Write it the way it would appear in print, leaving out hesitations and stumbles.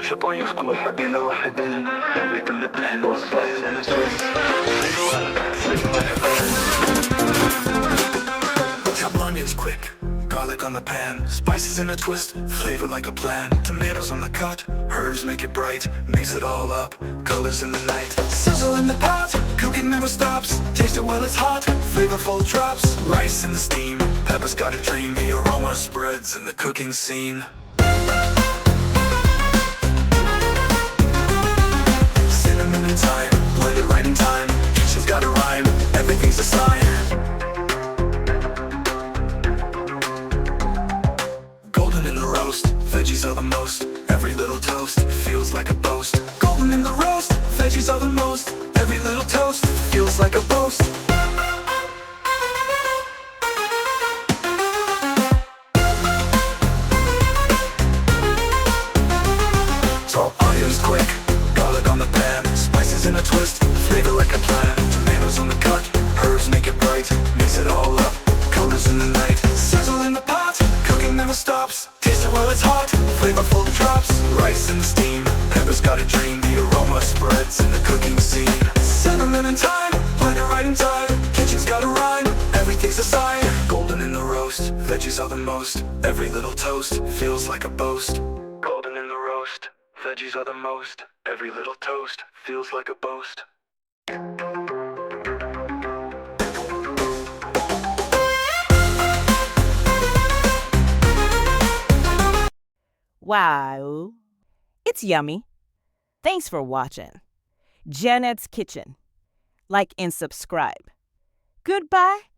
شيطان يخطب حبينا وحدين لكل الدهن والصيف ونجوز Chop onions quick, garlic on the pan, spices in a twist, flavor like a plan. Tomatoes on the cut, herbs make it bright, mix it all up, colors in the night. Sizzle in the pot, cooking never stops, taste it while it's hot, flavorful drops. Rice in the steam, peppers got a dream, the aroma spreads in the cooking scene. Cinnamon and thyme, blend it right in time, kitchen's got a rhyme, everything's a sign. Veggies are the most, every little toast feels like a boast. Golden in the roast, veggies are the most, every little toast feels like a boast. Chop onions quick, garlic on the pan, spices in a twist, flavor like a plan. Tomatoes on the cut, herbs make it bright, mix it all up, colors in the night. Sizzle in the pot, cooking never stops, taste it while it's hot, flavorful drops. Rice in the steam, peppers got a dream, the aroma spreads in the cooking scene. Cinnamon and thyme, blend it right in time, kitchen's got a rhyme, everything's a sign. Golden in the roast, veggies are the most, every little toast feels like a boast. Golden in the roast, veggies are the most, every little toast feels like a boast. Wow, it's yummy. Thanks for watching. Jannat's Kitchen. Like and subscribe. Goodbye.